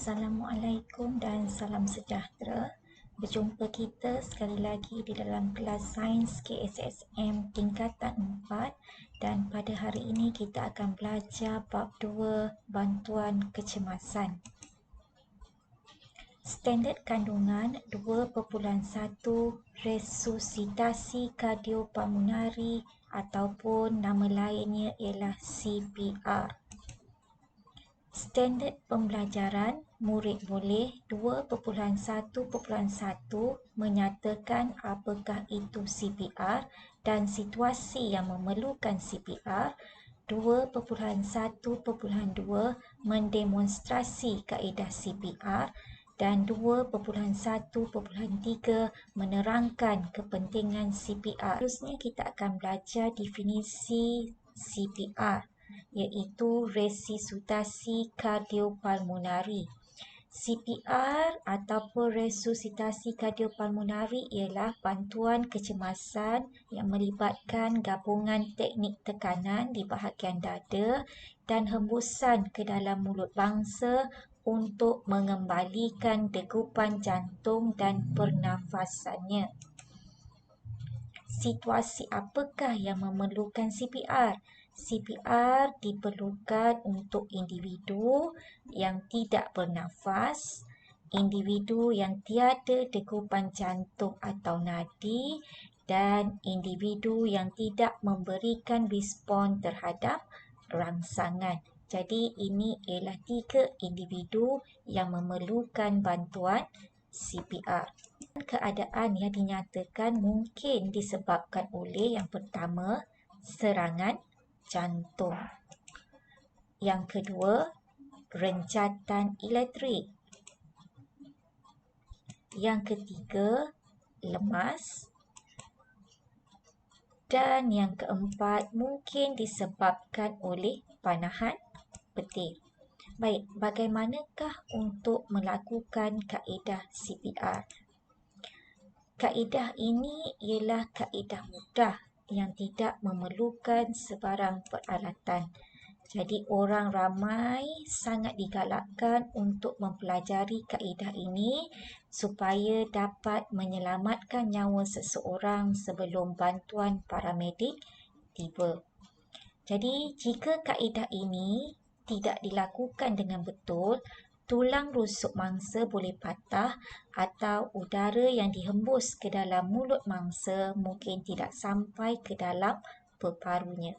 Assalamualaikum dan salam sejahtera. Berjumpa kita sekali lagi di dalam kelas Sains KSSM tingkatan 4 dan pada hari ini kita akan belajar bab 2 bantuan kecemasan. Standard kandungan 2.1 resusitasi kardiopulmonari ataupun nama lainnya ialah CPR. Standard pembelajaran, murid boleh 2.1.1 menyatakan apakah itu CPR dan situasi yang memerlukan CPR. 2.1.2 mendemonstrasi kaedah CPR dan 2.1.3 menerangkan kepentingan CPR. Seterusnya kita akan belajar definisi CPR, iaitu resusitasi kardiopulmonari. CPR ataupun resusitasi kardiopulmonari ialah bantuan kecemasan yang melibatkan gabungan teknik tekanan di bahagian dada dan hembusan ke dalam mulut bangsa untuk mengembalikan degupan jantung dan pernafasannya. Situasi apakah yang memerlukan CPR? CPR diperlukan untuk individu yang tidak bernafas, individu yang tiada degupan jantung atau nadi, dan individu yang tidak memberikan respon terhadap rangsangan. Jadi ini ialah 3 individu yang memerlukan bantuan CPR. Keadaan yang dinyatakan mungkin disebabkan oleh yang pertama, serangan jantung. Yang kedua, rencatan elektrik. Yang ketiga, lemas. Dan yang keempat, mungkin disebabkan oleh panahan petir. Baik, bagaimanakah untuk melakukan kaedah CPR? Kaedah ini ialah kaedah mudah yang tidak memerlukan sebarang peralatan. Jadi orang ramai sangat digalakkan untuk mempelajari kaedah ini supaya dapat menyelamatkan nyawa seseorang sebelum bantuan paramedik tiba. Jadi jika kaedah ini tidak dilakukan dengan betul, tulang rusuk mangsa boleh patah atau udara yang dihembus ke dalam mulut mangsa mungkin tidak sampai ke dalam paru-parunya.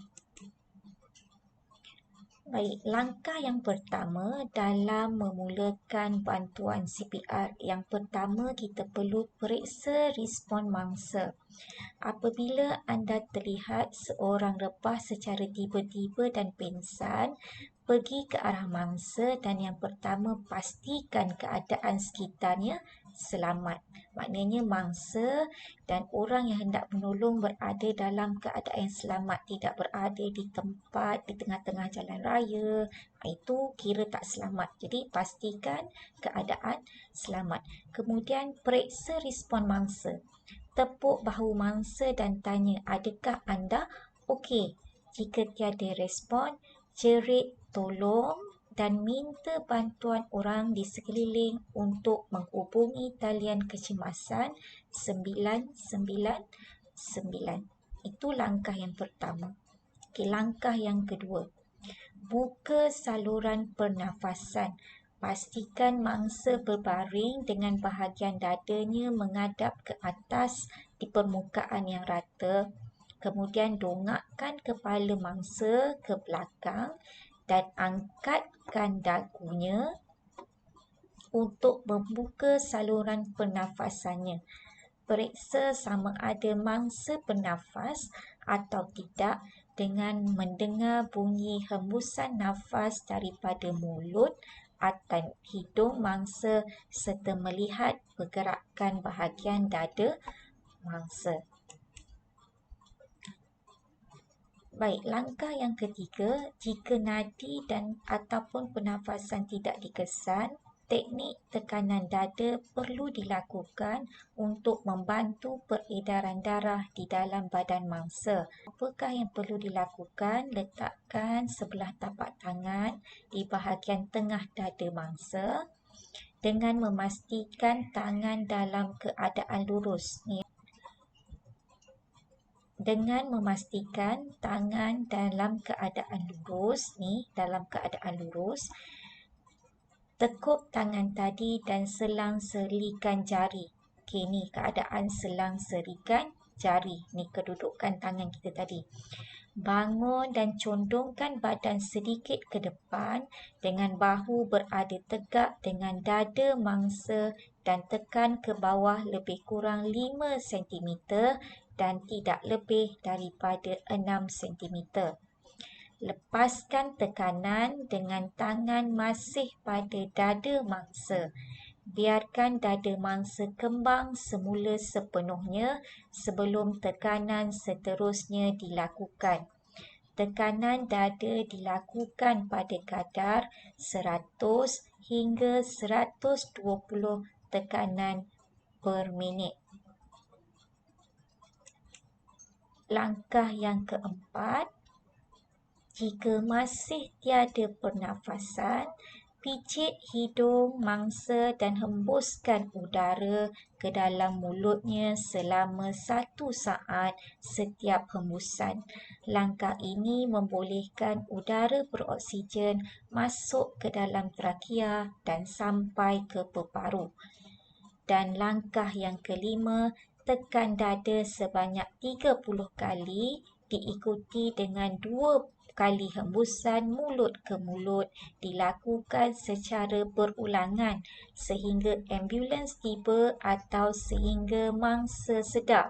Baik, langkah yang pertama dalam memulakan bantuan CPR. Yang pertama, kita perlu periksa respon mangsa. Apabila anda terlihat seorang rebah secara tiba-tiba dan pingsan, pergi ke arah mangsa dan yang pertama pastikan keadaan sekitarnya selamat. Maknanya mangsa dan orang yang hendak menolong berada dalam keadaan yang selamat, tidak berada di tempat di tengah-tengah jalan raya. Itu kira tak selamat. Jadi pastikan keadaan selamat. Kemudian periksa respon mangsa. Tepuk bahu mangsa dan tanya, adakah anda okey? Jika tiada respon, jerit tolong dan minta bantuan orang di sekeliling untuk menghubungi talian kecemasan 999. Itu langkah yang pertama. Okey, langkah yang kedua. Buka saluran pernafasan. Pastikan mangsa berbaring dengan bahagian dadanya menghadap ke atas di permukaan yang rata. Kemudian dongakkan kepala mangsa ke belakang dan angkatkan dagunya untuk membuka saluran pernafasannya. Periksa sama ada mangsa bernafas atau tidak dengan mendengar bunyi hembusan nafas daripada mulut atau hidung mangsa serta melihat pergerakan bahagian dada mangsa. Baik, langkah yang ketiga, jika nadi dan ataupun pernafasan tidak dikesan, teknik tekanan dada perlu dilakukan untuk membantu peredaran darah di dalam badan mangsa. Apakah yang perlu dilakukan? Letakkan sebelah tapak tangan di bahagian tengah dada mangsa. dengan memastikan tangan dalam keadaan lurus. Dengan memastikan tangan dalam keadaan lurus, tekuk tangan tadi dan selang-serikan jari. Okey, ni keadaan selang-serikan jari. Ni kedudukan tangan kita tadi. Bangun dan condongkan badan sedikit ke depan dengan bahu berada tegak dengan dada mangsa dan tekan ke bawah lebih kurang 5 cm dan tidak lebih daripada 6 cm. Lepaskan tekanan dengan tangan masih pada dada mangsa. Biarkan dada mangsa kembang semula sepenuhnya sebelum tekanan seterusnya dilakukan. Tekanan dada dilakukan pada kadar 100 hingga 120 tekanan per minit. Langkah yang keempat, jika masih tiada pernafasan, picit hidung mangsa dan hembuskan udara ke dalam mulutnya selama 1 saat setiap hembusan. Langkah ini membolehkan udara beroksigen masuk ke dalam trakea dan sampai ke peparu. Dan langkah yang kelima, tekan dada sebanyak 30 kali diikuti dengan 2 kali hembusan mulut ke mulut dilakukan secara berulangan sehingga ambulans tiba atau sehingga mangsa sedar.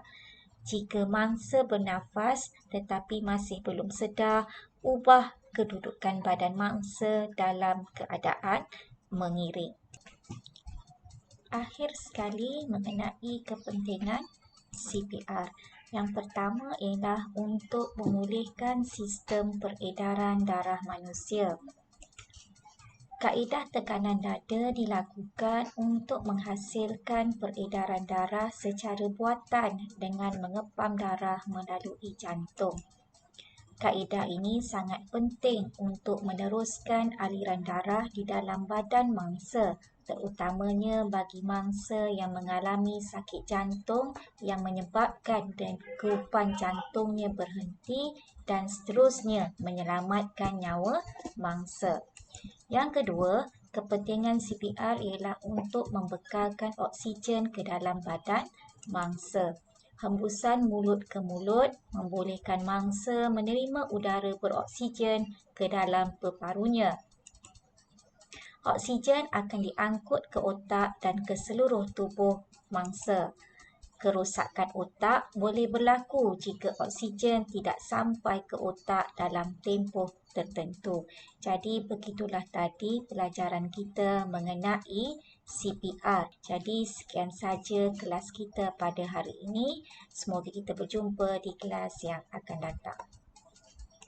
Jika mangsa bernafas tetapi masih belum sedar, ubah kedudukan badan mangsa dalam keadaan mengiring. Akhir sekali mengenai kepentingan CPR. Yang pertama ialah untuk memulihkan sistem peredaran darah manusia. Kaedah tekanan dada dilakukan untuk menghasilkan peredaran darah secara buatan dengan mengepam darah melalui jantung. Kaedah ini sangat penting untuk meneruskan aliran darah di dalam badan mangsa, terutamanya bagi mangsa yang mengalami sakit jantung yang menyebabkan degupan jantungnya berhenti dan seterusnya menyelamatkan nyawa mangsa. Yang kedua, kepentingan CPR ialah untuk membekalkan oksigen ke dalam badan mangsa. Hembusan mulut ke mulut membolehkan mangsa menerima udara beroksigen ke dalam peparunya. Oksigen akan diangkut ke otak dan ke seluruh tubuh mangsa. Kerosakan otak boleh berlaku jika oksigen tidak sampai ke otak dalam tempoh tertentu. Jadi begitulah tadi pelajaran kita mengenai CPR. Jadi sekian saja kelas kita pada hari ini. Semoga kita berjumpa di kelas yang akan datang.